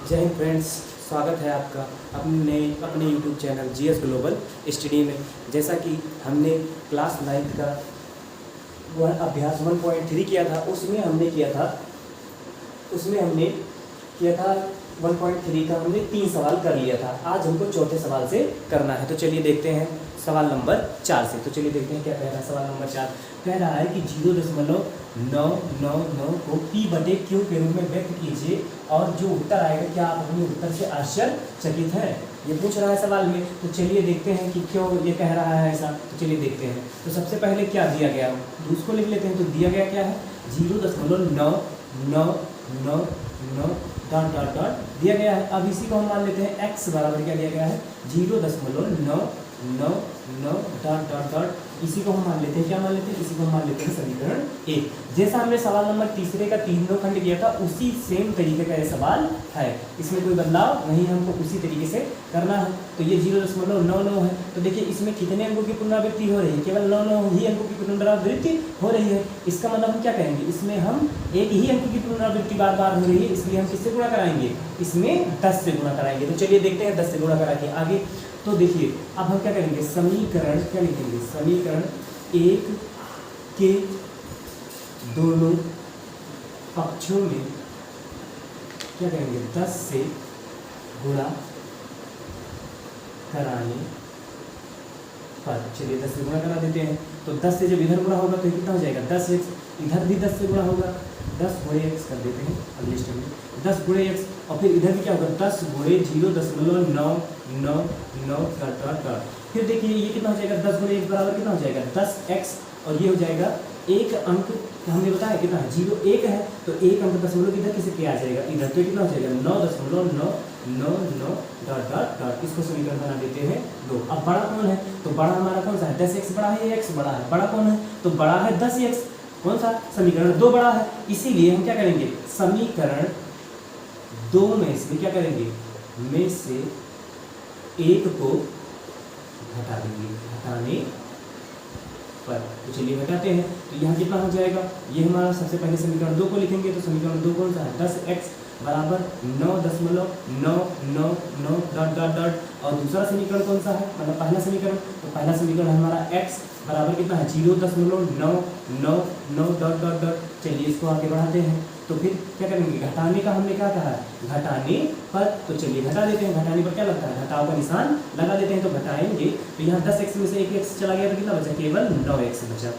जय हिंद फ्रेंड्स, स्वागत है आपका अपने YouTube channel GS global study में। जैसा कि हमने क्लास 9 का वह अभ्यास 1.3 किया था, उसमें हमने किया था 1.3 का हमने 3 सवाल कर लिया था। आज हमको चौथे सवाल से करना है, तो चलिए देखते हैं सवाल नंबर 4 से। तो चलिए देखते हैं क्या कह रहा है सवाल नंबर 4। कह रहा है कि 0.999 को P/Q के रूप में व्यक्त कीजिए और जो उत्तर आएगा क्या आप अपने उत्तर से आश्चर्यचकित हैं, ये पूछ रहा है सवाल में। तो चलिए देखते हैं कि क्यों ये कह रहा है ऐसा। तो चलिए देखते हैं। तो सबसे पहले क्या दिया गया उसको लिख लेते हैं। तो दिया गया क्या है 0.999 डॉट डॉट डॉट दिया गया है। अब इसी को हम मान लेते हैं x बराबर क्या दिया गया है 0.999 डॉट डॉट डॉट। इसी को हम मान लेते हैं, क्या मान लेते हैं, इसी को हम मान लेते हैं समीकरण 1। जैसा हमने सवाल नंबर तीसरे का तीनों खंड किया था उसी सेम तरीके का ये सवाल है, इसमें कोई बदलाव नहीं, हमको उसी तरीके से करना है। तो ये 0.99 है। तो देखिए इसमें कितने अंकों की पुनरावृत्ति हो रही है, केवल 9 ही अंकों की पुनरावृत्ति हो रही है। इसका मतलब हम क्या कहेंगे, इसमें हम एक ही अंक की पुनरावृत्ति बार बार हो रही है, इसलिए हम किससे गुणा कराएंगे, इसमें 10 से गुणा कराएंगे। तो चलिए देखते हैं 10 से गुणा करा के आगे। तो देखिए अब हम क्या करेंगे, समीकरण क्या लिखेंगे, समीकरण 1 के दोनों पक्षों में क्या करेंगे 10 से गुणा कराने पर। चलिए 10 से गुणा करा देते हैं। तो 10 से जब इधर गुणा होगा तो कितना हो जाएगा 10x, इधर भी 10 से गुणा होगा, 10 गुणे x कर देते हैं अगले स्टेप में, 10 गुणे x। और फिर इधर भी क्या होगा 10 गुणे 0.999 डॉट। फिर देखिए ये कितना हो जाएगा 10 गुणे x बराबर कितना हो जाएगा 10x, और ये हो जाएगा एक अंक हमने बताया कितना है 0.1 है, तो एक अंक दशमलव इधर किसे क्या आ जाएगा इधर, तो कितना हो जाएगा 9.999 डॉट डॉट डॉट। इसको समीकरण बना देते हैं 2। अब बड़ा कौन है, तो बड़ा हमारा कौन सा है 10x बड़ा है या x बड़ा है, बड़ा कौन है, तो बड़ा है 10x, कौन सा समीकरण 2 बड़ा है। इसीलिए हम क्या करेंगे समीकरण 2 में से क्या करेंगे में से एक को घटा देंगे, घटाने पर। तो चलिए घटाते हैं। तो यहाँ कितना हो जाएगा, ये हमारा सबसे पहले समीकरण 2 को लिखेंगे। तो समीकरण 2 कौन सा है 10x बराबर 9.999 डॉट डॉट डॉट। और दूसरा समीकरण कौन सा है, मतलब पहला समीकरण, तो पहला समीकरण हमारा x बराबर कितना है 0.999 डॉट डॉट डॉट। चलिए इसको आगे बढ़ाते हैं। तो फिर क्या करेंगे, घटाने का हमने क्या कहा है घटाने पर। तो चलिए घटा देते हैं। घटाने पर क्या लगता है घटाव का निशान लगा देते हैं। तो घटाएंगे तो यहाँ 10x में से एक x चला गया तो कितना बचा, केवल 9x बचा।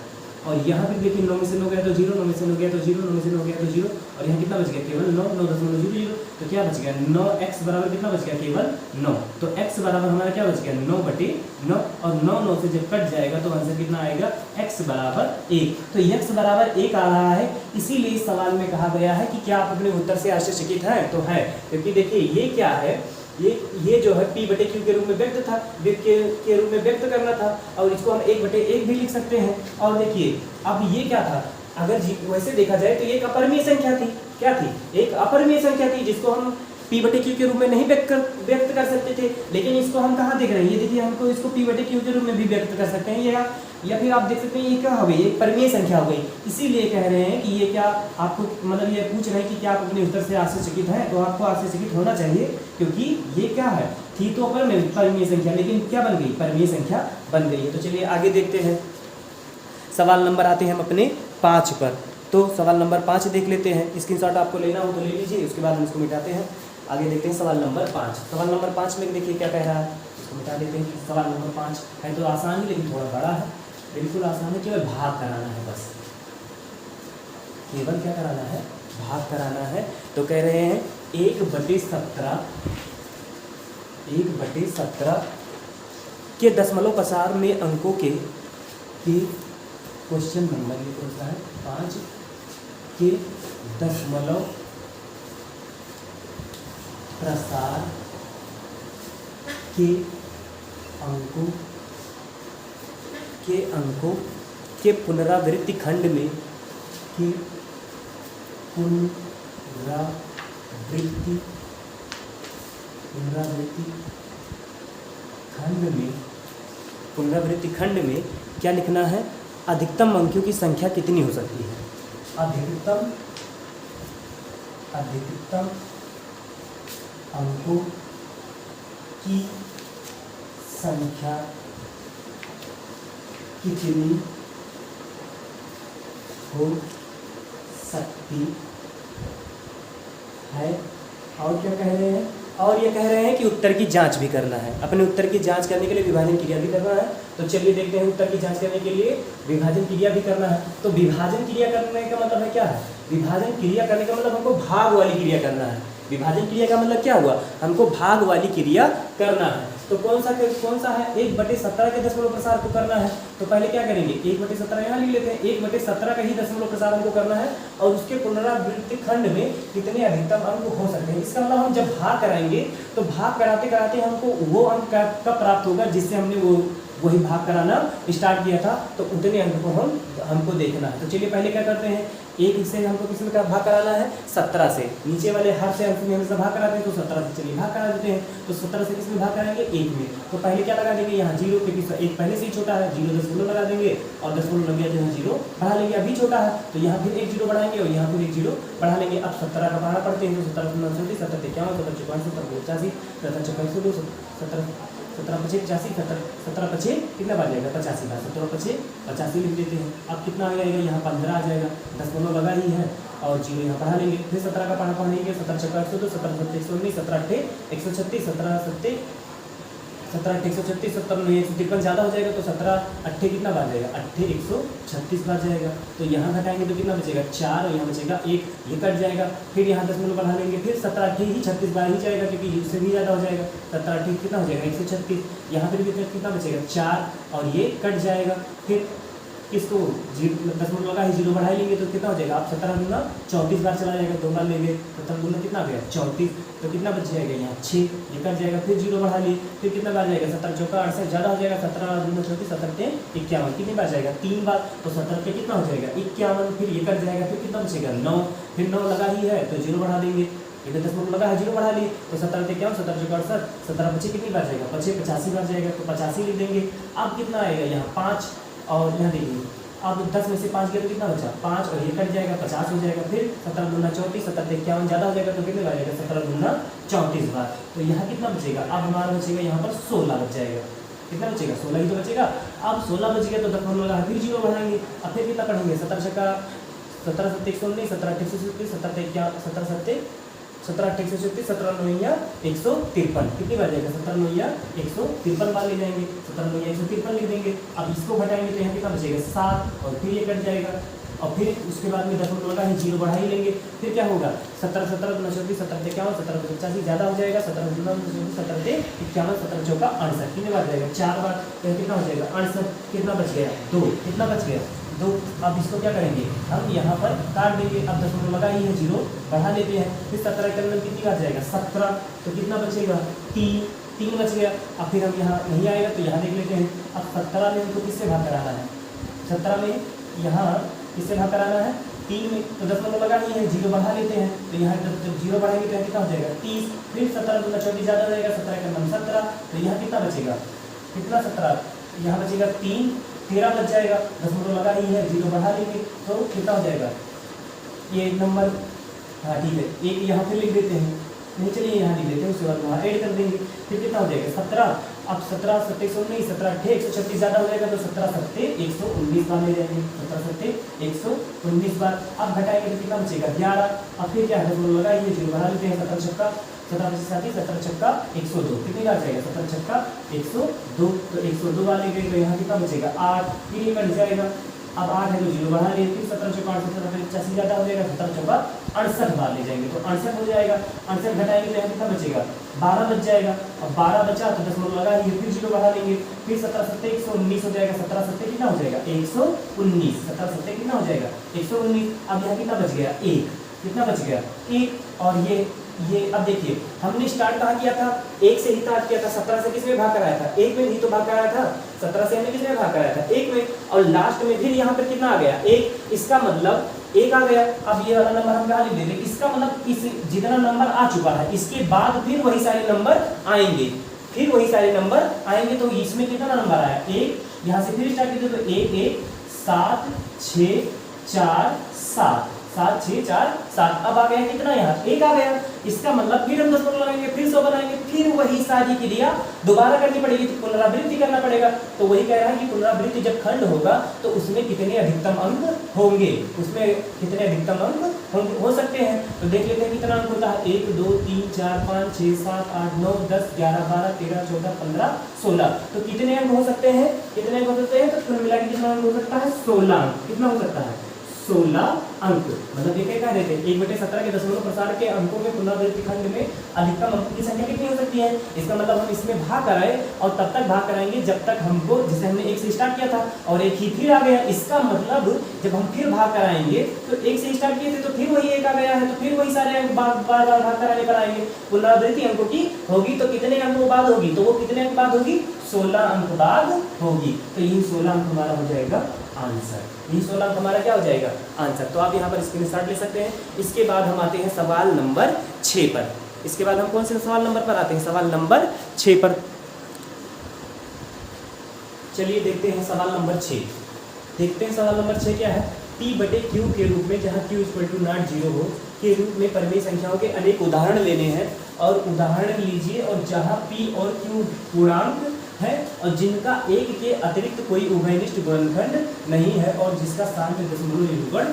और यहाँ भी देखिए 9 में से 9 गया तो 0, 9 में से 9 गया तो 0, 9 में से 9 गया तो 0, और यहाँ कितना बच गया केवल 9.00। तो क्या बच गया 9x बराबर कितना बच गया केवल 9। तो x बराबर हमारा क्या बच गया 9/9, और 9 से जब कट जाएगा तो आंसर कितना आएगा x बराबर 1। तो x बराबर 1 आ रहा है। इसीलिए इस सवाल में कहा गया है कि क्या आप अपने उत्तर से आश्चर्यचकित हैं, तो है, क्योंकि देखिए ये क्या है, ये जो है P/Q के रूप में व्यक्त था, के रूप में व्यक्त करना था, और इसको हम 1/1 भी लिख सकते हैं। और देखिए अब ये क्या था, अगर वैसे देखा जाए तो ये एक अपरिमेय संख्या थी, क्या थी, एक अपरिमेय संख्या थी जिसको हम P/Q के रूप में नहीं व्यक्त कर सकते थे। लेकिन इसको हम कहाँ देख रहे हैं, ये देखिए हमको इसको P/Q के रूप में भी व्यक्त कर सकते हैं, या फिर आप देख सकते हैं ये क्या हो गई, एक परिमेय संख्या हो गई। इसीलिए कह रहे हैं कि ये क्या आपको, मतलब ये पूछ रहे हैं कि क्या आप अपने उत्तर से आश्चर्यचकित हैं, तो आपको आश्चर्यचकित होना चाहिए, क्योंकि ये क्या है थी तो परिमेय संख्या, लेकिन क्या बन गई परिमेय संख्या बन गई है। तो चलिए आगे देखते हैं। सवाल नंबर आते हैं हम अपने 5 पर। तो सवाल नंबर 5 देख लेते हैं। स्क्रीनशॉट आपको लेना हो तो ले लीजिए, उसके बाद हम इसको मिटाते हैं। आगे देखते हैं सवाल नंबर 5। सवाल नंबर 5 में देखिए क्या कह रहा है, इसको मिटा देते हैं। सवाल नंबर 5 है तो आसान ही, लेकिन थोड़ा बड़ा है, बिल्कुल आसान है, केवल भाग कराना है बस, केवल क्या कराना है भाग कराना है। तो कह रहे हैं 1/17 के दशमलव पसार में अंकों के क्वेश्चन नंबर ये कौन सा है 5 के दशमलव प्रसार के अंकों के पुनरावृत्ति खंड में पुनरावृत्ति खंड में क्या लिखना है, अधिकतम अंकों की संख्या कितनी हो सकती है, अधिकतम अंकों की संख्या कितनी हो सकती है। और क्या कह रहे हैं, और ये कह रहे हैं कि उत्तर की जांच भी करना है। अपने उत्तर की जांच करने के लिए विभाजन क्रिया भी करना है। तो चलिए देखते हैं, उत्तर की जांच करने के लिए विभाजन क्रिया भी करना है। तो विभाजन क्रिया करने का मतलब है क्या है, विभाजन क्रिया करने का मतलब हमको भाग वाली क्रिया करना है। विभाजन क्रिया का मतलब क्या हुआ, हमको भाग वाली क्रिया करना है। तो कौन सा है, 1/17 के दशमलव प्रसार को करना है। तो पहले क्या करेंगे, 1/17 यहाँ लिख लेते हैं। 1/17 का ही दशमलव प्रसार हमको करना है और उसके पुनरावृत्ति खंड में कितने अधिकतम अंक हो सकते हैं। इसका मतलब हम जब भाग कराएंगे तो भाग कराते कराते हमको वो अंक कब प्राप्त होगा जिससे हमने वही भाग कराना स्टार्ट किया था, तो उतने अंक को हमको देखना है। तो चलिए पहले क्या करते हैं, एक से हमको किस में भाग कराना है, 17 से। नीचे वाले हर से अंक में हमेशा भाग कराते हैं, तो 17 से चलिए भाग करा देते हैं। तो 17 से किस में भाग कराएंगे, 1 में। तो पहले क्या लगा देंगे, यहाँ 0, क्योंकि 1 पहले से ही छोटा है, 0 दशमलव लगा देंगे और दशमलव लग गया तो यहाँ 0 बढ़ा लेंगे। अभी छोटा है तो यहाँ फिर 1 0 बढ़ाएंगे और यहाँ फिर 1 0 बढ़ा लेंगे। अब 17 का पढ़ना पड़ते हैं, तो 17 59 17 53 17 54 17 85 17 56 17 17 5 85 17 5 कितना बार जाएगा, 85 बार। 17 5 85 लिख देते हैं। अब कितना आ जाएगा, यहाँ 15 आ जाएगा, दशमलव लगा ही है और 0 यहाँ बढ़ा लेंगे। फिर 17 का पढ़ेंगे, 17 6 102 17 7 119 17 8 136 17 7 17 8 136 17 9 153 ज़्यादा हो जाएगा, तो 17 8 कितना बार जाएगा, 8 136 बार जाएगा। तो यहाँ घटाएंगे तो कितना बचेगा, 4 और यहाँ बचेगा 1, ये कट जाएगा। फिर यहाँ दशमलव बढ़ा लेंगे, फिर 17 8 ही 36 बार ही जाएगा, क्योंकि इससे भी ज़्यादा हो जाएगा। 17 8 कितना हो जाएगा, 136। यहाँ फिर भी कितना बचेगा, 4 और ये कट जाएगा। फिर इसको दशमलव लगा ही 0 बढ़ा लेंगे तो कितना हो जाएगा, आप 17 गुना 34 बार चला जाएगा, 2 बार लेंगे 17 गुना कितना आ गया, 34। तो कितना बच जाएगा, यहाँ 6, ये कट जाएगा। फिर 0 बढ़ा लिए, फिर कितना बार जाएगा, 17 चौका 68 ज़्यादा हो जाएगा, 17 गुना 34 17 51 कितनी बार जाएगा, 3 बार। तो 17 पे कितना हो जाएगा, 51। फिर ये कट जाएगा, फिर कितना बचेगा, 9। फिर 9 लगा ही है तो 0 बढ़ा देंगे, इधर दशमलव लगा है 0 बढ़ा लिए, तो 17 51 17 चौका 68 17 25 कितनी बार जाएगा, 85 बार जाएगा। तो 85 लिख देंगे। अब कितना आएगा, यहाँ 5 और यहाँ देखिए, अब 10 में से 5 गया तो कितना बचा, 5 और ये कट जाएगा, 50 हो जाएगा। फिर 17 गुना 34 17 51 ज़्यादा हो जाएगा, तो कितने बार जाएगा, 17 गुना 34 बार। तो यहाँ कितना बचेगा, अब हमारा बचेगा यहाँ पर 16 बच जाएगा। कितना बचेगा, 16 ही तो बचेगा। अब 16 बच गया तो दशमलव लगा, फिर 0 बढ़ाएंगे। अब फिर कितना पढ़ेंगे, 17 छक्का 17 7 119 17 8 137 17 51 17 7 17 8 136 17 9 153 कितनी बार जाएगा, 17 9 153 बार ले जाएंगे, 17 9 153 लिख देंगे। अब इसको घटाएंगे तो यहाँ कितना बचेगा, 7 और फिर ये कट जाएगा। और फिर उसके बाद में दशमलव लगा है 0 बढ़ा ही लेंगे। फिर क्या होगा, 17 17 गुना 34 17 51 17 85 ज़्यादा हो जाएगा, 17 गुना 17 51 17 चौका 68 कितने बार जाएगा, 4 बार। तो कितना हो जाएगा, 68। कितना बच गया, 2। कितना बच गया, 2। अब इसको क्या करेंगे, हम यहाँ पर काट देंगे। अब दशमलव लगा ही है, 0 बढ़ा लेते हैं। फिर 17 के अंदर कितनी बार जाएगा, 17। तो कितना बचेगा, 3 बच गया। अब फिर हम यहाँ नहीं आएगा तो यहाँ देख लेते हैं। अब 17 में हमको किससे भाग कराना है, 17 में यहाँ किससे भाग कराना है, 3 में। तो दशमलव लगा ही है, 0 बढ़ा लेते हैं। तो यहाँ जब 0 बढ़ाएंगे तो यहाँ कितना हो जाएगा, 30। फिर 17 गुना 34 ज़्यादा हो जाएगा, 17 का नाम 17। तो यहाँ कितना बचेगा, कितना 17, यहाँ बचेगा 3 13 बच जाएगा। दशमलव लगा ही है, 0 बढ़ा लेंगे तो कितना हो जाएगा, ये नंबर, हाँ ठीक है, एक यहाँ फिर लिख देते हैं। नहीं चलिए यहाँ लिख देते हैं, उसके बाद वहाँ ऐड कर देंगे। फिर कितना हो जाएगा, 17। अब 17 7 119 17 8 136 ज़्यादा हो जाएगा, तो 17 7 119 बार ले जाएंगे, 17 7 119 बार। अब घटाएंगे तो कितना बचेगा, 11। अब फिर क्या है, दशमलव लगा ये 0 बढ़ा लेते हैं, 17 छक्का 17 25 17 छक्का 102 कितनी बार जाएगा, 17 छक्का 102। तो 102 बार ले गए, तो यहाँ कितना बचेगा, 8। फिर ये कट जाएगा। अब 8 है तो 0 बढ़ा लिए, फिर 17 चौका 68 85 ज़्यादा हो जाएगा, 17 चौका 68 बार ले जाएंगे, तो 68 हो जाएगा। 68 घटाएंगे तो यहाँ कितना बचेगा, 12 बच जाएगा। अब 12 बचा तो दशमलव लगा ही, फिर 0 बढ़ा लेंगे। फिर 17 7 119 हो जाएगा, 17 7 कितना हो जाएगा, 119। 17 7 कितना हो जाएगा, 119। अब यहाँ कितना बच गया, 1। कितना बच गया, 1। और ये अब देखिए, हमने स्टार्ट कहाँ किया था, 1 से ही स्टार्ट किया था। 17 से किसमें भाग कराया था, 1 में ही तो भाग कराया था। 17 से हमने किसमें भाग कराया था, 1 में। और लास्ट में फिर यहाँ पर कितना आ गया, 1। इसका मतलब 1 आ गया। अब ये वाला नंबर हम कहाँ लिख देंगे, इसका मतलब इस जितना नंबर आ चुका है इसके बाद फिर वही सारे नंबर आएंगे, फिर वही सारे नंबर आएंगे। तो इसमें कितना नंबर आया, 1। यहाँ से फिर स्टार्ट कीजिए तो 1 1 7 6 4 7 7 6 4 7। अब आ गया कितना यहाँ 1 आ गया। इसका मतलब फिर हम दशमलव लगाएंगे, फिर 100 बनाएंगे, फिर वही सारी क्रिया दोबारा करनी पड़ेगी, तो पुनरावृत्ति करना पड़ेगा। तो वही कह रहा है कि पुनरावृत्ति जब खंड होगा तो उसमें कितने अधिकतम अंक होंगे, उसमें कितने अधिकतम अंक हो सकते हैं। तो देख लेते हैं कितना अंक होता है। 1 2 3 4 5 6 7 8 9 10 11 12 13 14 15 16। तो कितने अंक हो सकते हैं, कितने अंक हो सकते हैं? तो कुल मिला के कितना अंक हो सकता है? 16 अंक। कितना हो सकता है? 16 अंक। मतलब ये क्या देते हैं 1/17 के दशमलव प्रसार के अंकों में पुनरावृत्ति खंड में अधिकतम अंकों की संख्या कितनी हो सकती है। इसका मतलब हम इसमें भाग कराए और तब तक भाग कराएंगे जब तक हमको, जैसे हमने 1 से स्टार्ट किया था और 1 ही फिर आ गया। इसका मतलब जब हम फिर भाग कराएंगे तो 1 से स्टार्ट किए थे तो फिर वही 1 आ गया है, तो फिर वही सारे अंक बार बार भाग कराने पर आएंगे। पुनरावृत्ति अंकों की होगी तो कितने अंकों बाद होगी, तो वो कितने अंक बाद होगी? 16 अंक बाद होगी। तो यही 16 अंक हमारा हो जाएगा आंसर। यही 16 अंक हमारा क्या हो जाएगा? आंसर। तो आप यहाँ पर स्क्रीनशॉट ले सकते हैं। इसके बाद हम आते हैं सवाल नंबर 6 पर। इसके बाद हम कौन से सवाल नंबर पर आते हैं? सवाल नंबर 6 पर। चलिए देखते हैं सवाल नंबर 6। देखते हैं सवाल नंबर 6 क्या है। P/Q के रूप में, जहाँ Q = 0 हो के रूप में परिमेय संख्याओं के अनेक उदाहरण लेने हैं। और उदाहरण लीजिए और जहाँ P और Q पूर्णांक है और जिनका एक के अतिरिक्त कोई उभयनिष्ठ गुणनखंड नहीं है और जिसका स्थान में दशमलव निरूपण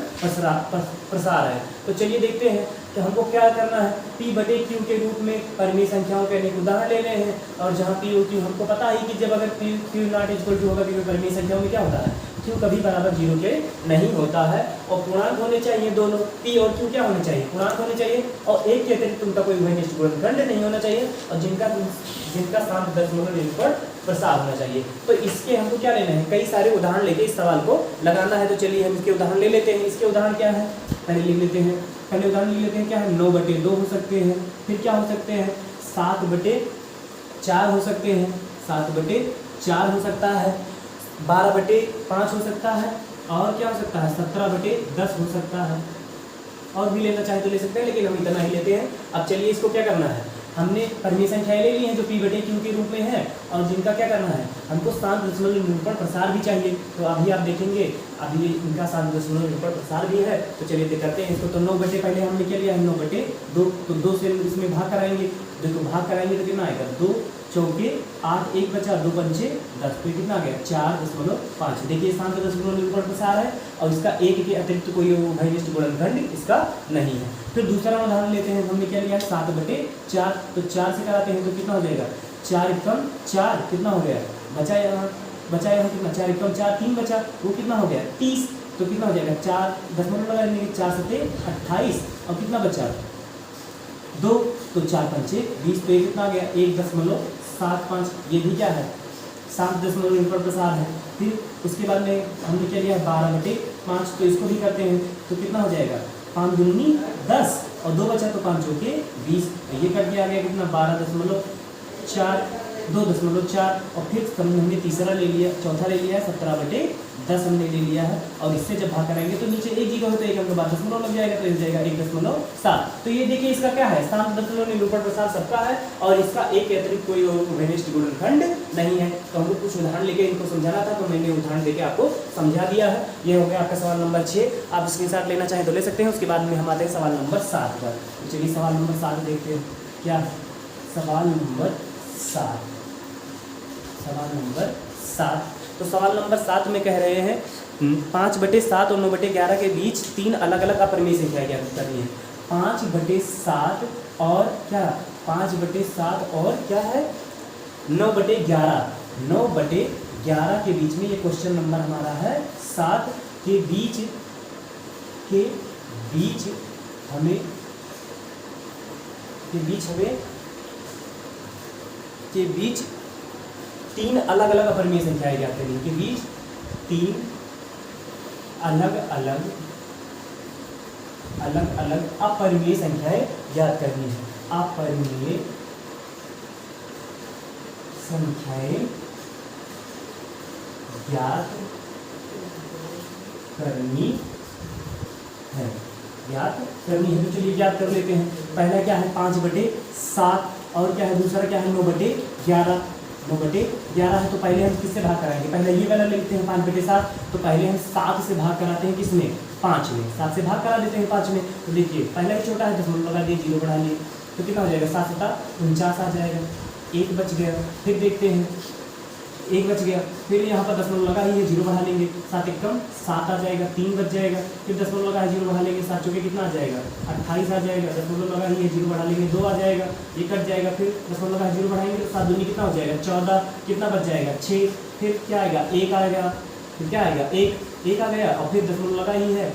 प्रसार है। तो चलिए देखते हैं कि हमको क्या करना है। P/Q के रूप में परिमेय संख्याओं के अनेक उदाहरण लेने हैं और जहाँ P और Q हमको पता है कि जब अगर Q ≠ होगा क्योंकि परिमेय संख्याओं में क्या होता है, Q कभी बराबर 0 के नहीं होता है और पूर्णांक होने चाहिए दोनों। P और Q क्या होने चाहिए? पूर्णांक होने चाहिए और एक के अतिरिक्त उनका कोई उभयनिष्ठ गुणनखंड नहीं होना चाहिए और जिनका स्थान दशमलव निरूपण प्रसार होना चाहिए। तो इसके हमको क्या लेना है? कई सारे उदाहरण लेके इस सवाल को लगाना है। तो चलिए हम इसके उदाहरण ले लेते हैं। इसके उदाहरण क्या है पहले लिख लेते हैं। पहले उदाहरण लिख लेते हैं क्या है। 9/2 हो सकते हैं, फिर क्या हो सकते हैं? 7/4 हो सकते हैं, 7/4 हो सकता है, 12/5 हो सकता है और क्या हो सकता है? 17/10 हो सकता है। और भी लेना चाहे तो ले सकते हैं लेकिन हम इतना ही लेते हैं। अब चलिए इसको क्या करना है, हमने परिमेय संख्याएं ले ली हैं जो P/Q के रूप में है और जिनका क्या करना है, हमको स्थान दशमलव निरूपण प्रसार भी चाहिए। तो अभी आप देखेंगे अभी इनका स्थान दशमलव निरूपण प्रसार भी है। तो चलिए करते हैं इसको। तो 9 बटे पहले हमने क्या लिया है 9/2, तो 2 से इसमें भाग कराएंगे। देखो भाग कराएंगे तो कितना आएगा 2 चौके 8, 1 बचा, 2 पंचे 10, तो कितना आ गया 4.5। देखिए स्थान का दशमलव निरूपण प्रसार है और इसका एक के अतिरिक्त कोई उभयनिष्ठ गुणनखंड इसका नहीं है। फिर दूसरा उदाहरण लेते हैं। हमने क्या लिया है 7/4, तो 4 से कराते हैं तो कितना हो जाएगा 4×4 कितना हो गया, बचा यहाँ कितना 4×4 3 बचा, वो कितना हो गया 30। तो कितना हो जाएगा 4 दशमलव लगा लेंगे 4 × 7 = 28 और कितना बचा 2, तो 4 पंचे 20, तो ये कितना आ गया 1.75। ये भी क्या है 7 दशमलव निरूपण प्रसार है। फिर उसके बाद में हमने क्या लिया 12/5, तो इसको भी करते हैं तो कितना हो जाएगा 5 दूनी 10 और 2 बचा तो 5 चौके 20, तो ये कट दिया गया कितना 12.4 2.4। और फिर हमने तीसरा ले लिया, चौथा ले लिया है 17/10 हमने ले लिया है और इससे जब भाग कराएंगे तो नीचे 1 जीरो है तो 1 अंक बाद दशमलव लग जाएगा, तो इस जाएगा 1.7। तो ये देखिए इसका क्या है स्थान दशमलव निरूपण प्रसार सबका है और इसका एक के अतिरिक्त कोई उभयनिष्ठ गुणनखंड नहीं है। तो हमको कुछ उदाहरण लेके इनको समझाना था तो मैंने उदाहरण लेके आपको समझा दिया है। ये हो गया आपका सवाल नंबर 6। आप स्क्रीनशॉट लेना चाहें तो ले सकते हैं। उसके बाद में हम आते हैं सवाल नंबर 7 पर। चलिए सवाल नंबर 7 देखते हैं क्या सवाल नंबर 7। सवाल नंबर 7, तो सवाल नंबर 7 में कह रहे हैं 5/7 और 9/11 के बीच 3 अलग अलग अपरिमेय संख्या ज्ञात करनी है। 5/7 और क्या 5/7 और क्या है 9/11। 9/11 के बीच में ये क्वेश्चन नंबर हमारा है 7 के बीच हमें के बीच 3 अलग अलग अपरिमेय संख्याएं ज्ञात करनी है। के बीच 3 अलग अलग अपरिमेय संख्याएं ज्ञात करनी है। अपरिमेय संख्याएं ज्ञात करनी है। तो चलिए ज्ञात कर लेते हैं। पहला क्या है 5/7 और क्या है दूसरा क्या है 9/11। 9/11 है तो पहले हम किससे भाग कराएंगे, पहले ये वाला लेते हैं 5/7। तो पहले हम 7 से भाग कराते हैं किसमें 5 में, 7 से भाग करा देते हैं 5 में। तो देखिए पहला ही छोटा है, दशमलव लगा दिए, 0 बढ़ा लिए, तो कितना हो जाएगा 7 सता 49 आ जाएगा, 1 बच गया। फिर देखते हैं 1 बच गया, फिर यहाँ पर दशमलव लगा ही है, 0 बढ़ा लेंगे, 7 एकम 7 आ जाएगा, 3 बच जाएगा। फिर दशमलव लगा है, 0 बढ़ा लेंगे, 7 चौके कितना आ जाएगा 28 आ जाएगा, दशमलव लगा ही है, 0 बढ़ा लेंगे, 2 आ जाएगा, ये कट जाएगा। फिर दशमलव लगा है, 0 बढ़ाएंगे तो 7 दूनी कितना हो जाएगा 14, कितना बच जाएगा 6। फिर क्या आएगा 1 आएगा, फिर क्या आएगा 1 आ गया, और फिर दशमलव लगा ही है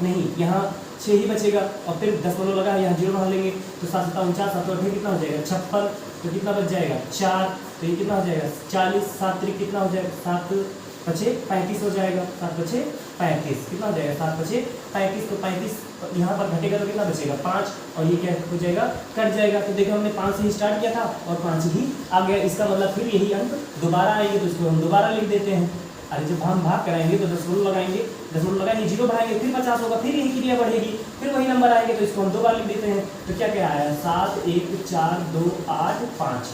नहीं, यहाँ 6 ही बचेगा, और फिर दशमलव लगा है, यहाँ 0 बढ़ा लेंगे तो 7 सता 49, 7 और फिर कितना हो जाएगा 56, तो कितना बच जाएगा 4, तो ये कितना हो जाएगा 40, 7 त्रिक कितना हो जाएगा 7 बचे 35 हो जाएगा, 7 बचे 35 कितना हो जाएगा 7 बचे 35, तो 35 यहाँ पर घटेगा तो कितना बचेगा 5, और ये क्या हो जाएगा कट जाएगा। तो देखो हमने 5 से ही स्टार्ट किया था और 5 ही आ गया, इसका मतलब फिर यही अंक दोबारा आएंगे, तो इसको हम दोबारा लिख देते हैं। अरे जब हम भाग कराएंगे तो दशमलव लगाएंगे, दशमलव लगाएंगे 0 बढ़ाएंगे, फिर 50 होगा, फिर यही क्रिया बढ़ेगी, फिर वही नंबर आएंगे, तो इसको हम 2 बार लिख देते हैं। तो क्या क्या आया 7 1 4 2 8 5,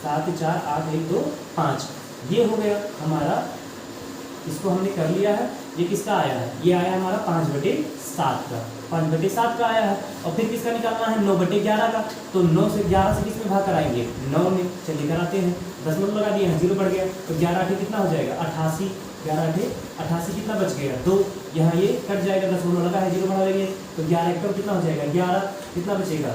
7 4 8 1 2 5, ये हो गया हमारा, इसको हमने कर लिया है। ये किसका आया है, ये आया हमारा 5/7 का, 5/7 का आया है। और फिर किसका निकालना है 9/11 का, तो 9 से 11 से किस में भाग कराएंगे 9 में, चलिए कराते हैं। दशमलव लगा दिए हैं, 0 बढ़ गया, तो 11 8 कितना हो जाएगा 88, 11 8 88 कितना बच गया 2, यहाँ ये कट जाएगा, दशमलव लगा है 0 बढ़ा देंगे तो 11 एकम कितना हो जाएगा 11, कितना बचेगा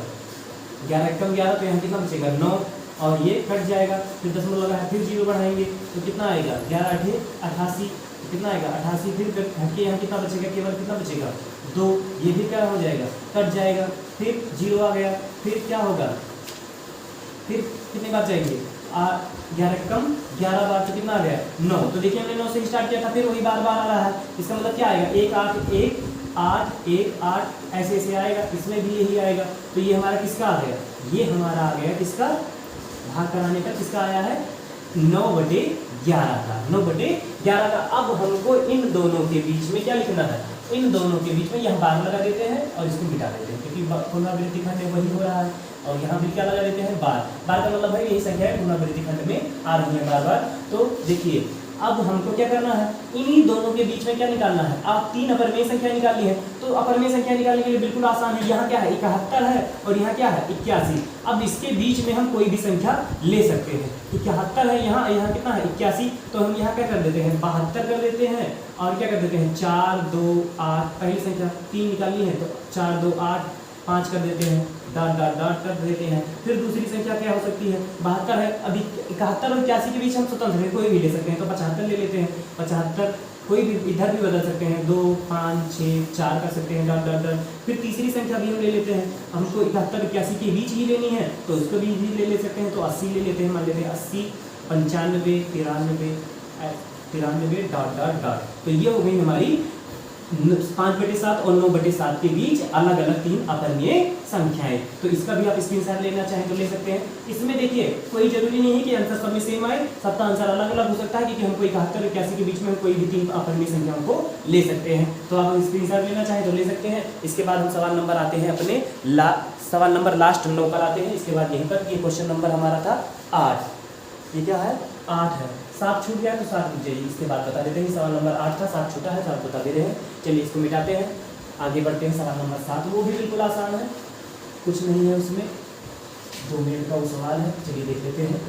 11 एकम 11, तो यहाँ कितना बचेगा 9, और ये कट जाएगा। फिर दशमलव लगा है, फिर 0 बढ़ाएंगे तो कितना आएगा 11 8 88, कितना आएगा 88, फिर हट के यहाँ कितना बचेगा केवल कितना बचेगा 2, ये भी क्या हो जाएगा कट जाएगा। फिर 0 आ गया, फिर क्या होगा, फिर कितने बार जाएंगे 11 कम 11 बार, तो कितना आ गया 9। तो देखिए हमने 9 से स्टार्ट किया था, फिर वही बार बार आ रहा है, इसका मतलब क्या आएगा 1 8 1 8 1 8 ऐसे ऐसे आएगा, इसमें भी यही आएगा। तो ये हमारा किसका आ गया, ये हमारा आ गया किसका भाग कराने का, किसका आया है 9/11 का, 9/11 का। अब हमको इन दोनों के बीच में क्या लिखना है, इन दोनों के बीच में यहाँ बार लगा देते हैं और इसको मिटा देते हैं, क्योंकि पुनरावृत्ति खंड में वही हो रहा है, और यहाँ भी क्या लगा देते हैं बार। बार का मतलब भाई यही संख्या है पुनरावृत्ति खंड में आ रही है बार बार। तो देखिए अब हमको क्या करना है, इन्हीं दोनों के बीच में क्या निकालना है, आप 3 अपरमेय संख्या निकालनी है, तो अपरमेय संख्या निकालने के लिए बिल्कुल आसान है। यहाँ क्या है 71 है और यहाँ क्या है 81। अब इसके बीच में हम कोई भी संख्या ले सकते हैं, 71 है यहाँ, यहाँ कितना है 81, तो हम यहाँ क्या कर देते हैं 72 कर देते हैं, और क्या कर देते हैं 4 2 8, पहली संख्या 3 निकालनी है तो 4 2 8 5 कर देते हैं, डॉट डॉट डॉट कर देते हैं। फिर दूसरी संख्या क्या हो सकती है 72 है, अभी 71 और 81 के बीच हम स्वतंत्र है, कोई भी ले सकते हैं, तो 75 ले लेते हैं, 75 कोई भी इधर भी बदल सकते हैं, 2 5 6 4 कर सकते हैं, डॉट डॉट डॉट। फिर तीसरी संख्या भी हम ले लेते हैं, हमको 71 81 के बीच ही लेनी है तो उसको भी ले सकते हैं, तो 80 ले लेते हैं, मान लेते हैं 80 95 93 डॉट डॉट डॉट। तो ये हो गई हमारी 5/7 और 9/7 के बीच अलग अलग 3 अपरमेय संख्याएं। तो इसका भी आप स्क्रीनशॉट लेना चाहें तो ले सकते हैं। इसमें देखिए कोई जरूरी नहीं है कि आंसर सब में सेम आए, सबका आंसर अलग अलग हो सकता है, क्योंकि हमको 71 और 81 के बीच में कोई भी 3 अपरमेय संख्याओं को ले सकते हैं। तो आप स्क्रीनशॉट लेना चाहें तो ले सकते हैं। इसके बाद हम सवाल नंबर आते हैं अपने सवाल नंबर लास्ट 9 पर आते हैं। इसके बाद यहीं पर ये क्वेश्चन नंबर हमारा था 8, ये क्या है 8 है, 7 छूट गया तो 7 लिख जाइए। इसके बाद बता देते हैं सवाल नंबर 8 था, 7 छूटा है तो आप बता दे रहे हैं। चलिए इसको मिटाते हैं, आगे बढ़ते हैं। सवाल नंबर 7 वो भी बिल्कुल आसान है, कुछ नहीं है उसमें, 2 मिनट का वो सवाल है। चलिए देख लेते हैं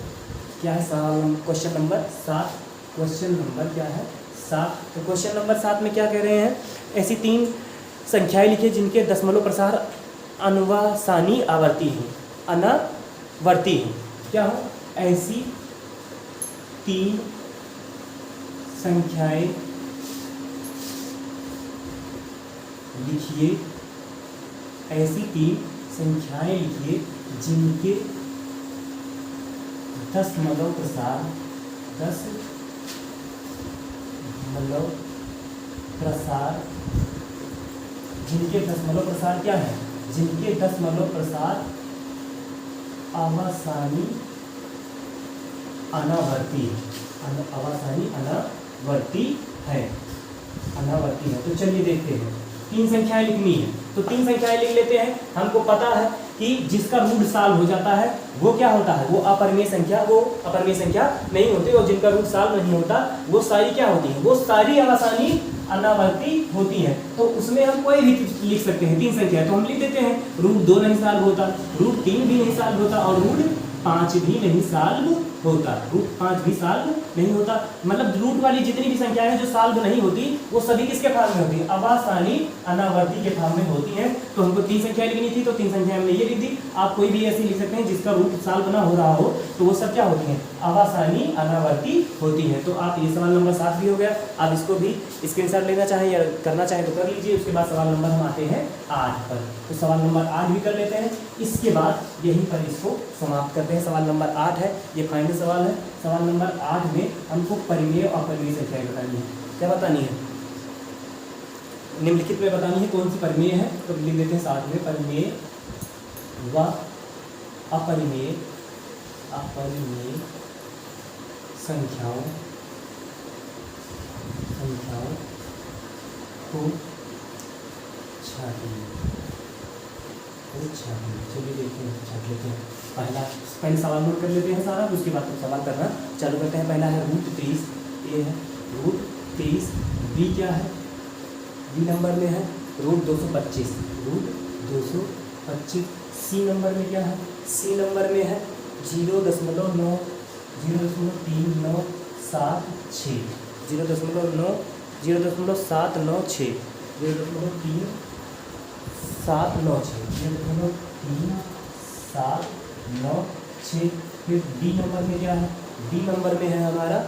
क्या है सवाल क्वेश्चन नंबर 7। क्वेश्चन नंबर क्या है 7। तो क्वेश्चन नंबर 7 में क्या कह रहे हैं, ऐसी 3 संख्याएं लिखिए जिनके दशमलव प्रसार अनुवासानी आवर्ती हैं, अनावर्ती हैं। क्या हो, ऐसी 3 संख्याएं लिखिए, ऐसी 3 संख्याएं लिखिए जिनके दशमलव प्रसार जिनके दशमलव प्रसार क्या है, जिनके दशमलव प्रसार आवासानी अनावर्ती है। तो चलिए देखते हैं, 3 संख्याएं लिखनी है तो 3 संख्याएं लिख लेते हैं। हमको पता है कि जिसका रूट साल हो जाता है वो क्या होता है, वो अपरमेय संख्या नहीं होती, और जिनका रूट साल नहीं होता वो सारी क्या होती है, वो सारी आवासानी अनावर्ती होती हैं। तो उसमें हम कोई भी लिख सकते हैं, 3 संख्या तो हम लिख देते हैं, √2 नहीं सॉल्व होता, √3 भी नहीं सॉल्व होता और √5 भी नहीं सॉल्व होता, √5 भी सॉल्व नहीं होता। मतलब रूट वाली जितनी भी संख्याएं हैं जो सॉल्व नहीं होती वो सभी किसके फॉर्म में होती है, अवासानी अनावर्ती के फॉर्म में होती हैं। तो हमको 3 संख्याएं लिखनी थी तो 3 संख्या हमने ये लिख दी। आप कोई भी ऐसी लिख सकते हैं जिसका रूट सॉल्व ना हो रहा हो, तो वो सब क्या होती हैं, अवासानी अनावर्ती होती हैं। तो आप ये सवाल नंबर 7 भी हो गया। आप इसको भी स्क्रीनशॉट लेना चाहें या करना चाहें तो कर लीजिए। उसके बाद सवाल नंबर हम आते हैं 8 पर, तो सवाल नंबर 8 भी कर लेते हैं। इसके बाद यहीं पर इसको समाप्त करते हैं। सवाल नंबर 8 है, ये फाइनल सवाल है। सवाल नंबर 8 में हमको परिमेय और अपरिमेय संख्याएं बतानी है। क्या बतानी है, निम्नलिखित में बतानी है कौन सी परिमेय है। तो लिख देते हैं साथ में, परिमेय व अपरिमेय संख्याओं को छाटिए। चलिए देखते हैं, छाट लेते हैं। पहले सवाल नोट कर लेते हैं सारा, उसके बाद तो सवाल करना चालू करते हैं। पहला है √23, ये है √23। बी क्या है, बी नंबर में है √225, √225। सी नंबर में क्या है, सी नंबर में है 0.3976, 0.3796, 0.3796। फिर डी नंबर में क्या है, डी नंबर में है हमारा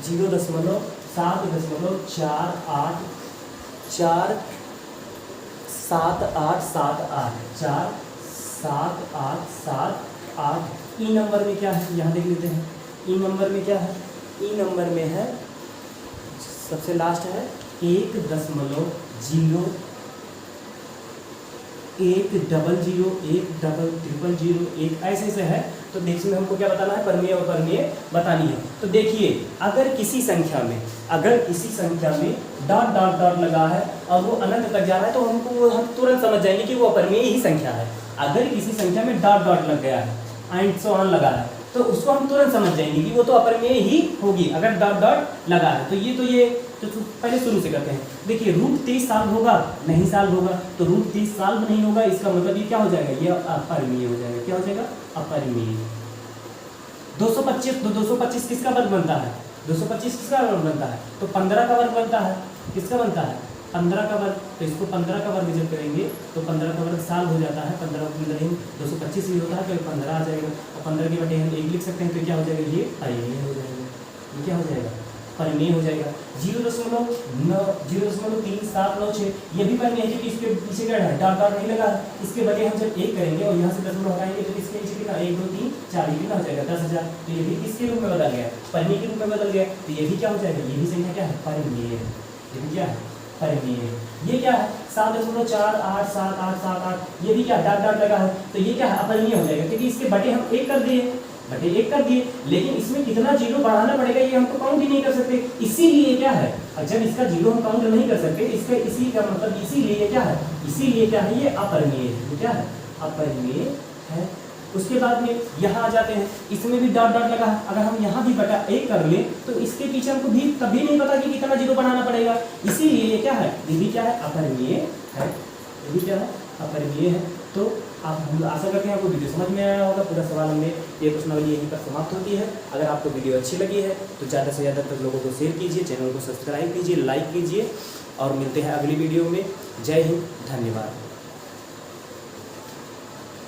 0.787878। ई नंबर में क्या है, यहाँ देख लेते हैं। ई नंबर में क्या है, ई नंबर में है सबसे लास्ट है 1.0, 100, ऐसे से है। तो देखिए हमको क्या बताना है, परिमेय और अपरिमेय बतानी है। तो देखिए अगर किसी संख्या में डॉट डॉट डॉट लगा है और वो अनंत तक जा रहा है, तो हम तुरंत समझ जाएंगे कि वो अपरिमेय ही संख्या है। अगर किसी संख्या में डॉट डॉट लग गया है, एंड सो ऑन लगा है, तो उसको हम तुरंत समझ जाएंगे कि वो तो अपरिमेय ही होगी अगर डॉट डॉट लगा है। तो पहले शुरू से करते हैं। देखिए √23 सॉल्व होगा, नहीं सॉल्व होगा। तो √23 सॉल्व नहीं होगा, इसका मतलब ये क्या हो जाएगा, ये अपरिमेय हो जाएगा। क्या हो जाएगा, अपरिमेय। 225 किसका वर्ग बनता है, 225 किसका वर्ग बनता है, तो 15 का वर्ग बनता है। किसका बनता है, 15 का वर्ग। तो इसको 15 का वर्ग जब करेंगे तो 15 का वर्ग सॉल्व हो जाता है। 15 15 225 भी होता है, तो 15 आ जाएगा। और 15 के बटे हम 1 लिख सकते हैं, तो क्या हो जाएगा, ये परिमेय हो जाएगा। ये क्या हो जाएगा, परिमेय हो जाएगा। 0.3796 ये भी परिमेय है, क्योंकि इसके पीछे क्या है, डॉट डॉट नहीं लगा है। इसके बटे हम जब 1 करेंगे और यहाँ से 10 हटाएंगे, तो इसके नीचे कितना, 1 2 3 4, ये कितना हो जाएगा, 10,000। तो ये भी किसके रूप में बदल गया, परिमेय के रूप में बदल गया। तो ये भी क्या हो जाएगा, ये भी संख्या क्या है, परिमेय है। ये भी क्या है, परिमेय है। ये क्या है, 7.487878, ये भी क्या डॉट डॉट लगा है, तो ये क्या है, अपरिमेय हो जाएगा, क्योंकि इसके बटे हम 1 कर दिए, लेकिन इसमें कितना जीरो बढ़ाना पड़ेगा ये हमको काउंट ही नहीं कर सकते। इसीलिए क्या है, जब इसका जीरो हम काउंट नहीं कर सकते, इसका इसी का मतलब इसीलिए क्या है, ये अपरिमेय है। क्या है, अपरिमेय है। उसके बाद में यहाँ आ जाते हैं, इसमें भी डॉट डॉट लगा है। अगर हम यहाँ भी बटा 1 कर लें तो इसके पीछे हमको भी कभी नहीं पता कि कितना जीरो बढ़ाना पड़ेगा। इसीलिए ये क्या है, ये भी क्या है, अपरिमेय है। ये भी क्या है, अपरिमेय है। तो हम आशा करते हैं आपको वीडियो समझ में आया होगा। पूरा सवाल हमने ये प्रश्नावली यहीं पर समाप्त होती है। अगर आपको वीडियो अच्छी लगी है तो ज़्यादा से ज़्यादा तक लोगों को शेयर कीजिए, चैनल को सब्सक्राइब कीजिए, लाइक कीजिए और मिलते हैं अगली वीडियो में। जय हिंद, धन्यवाद।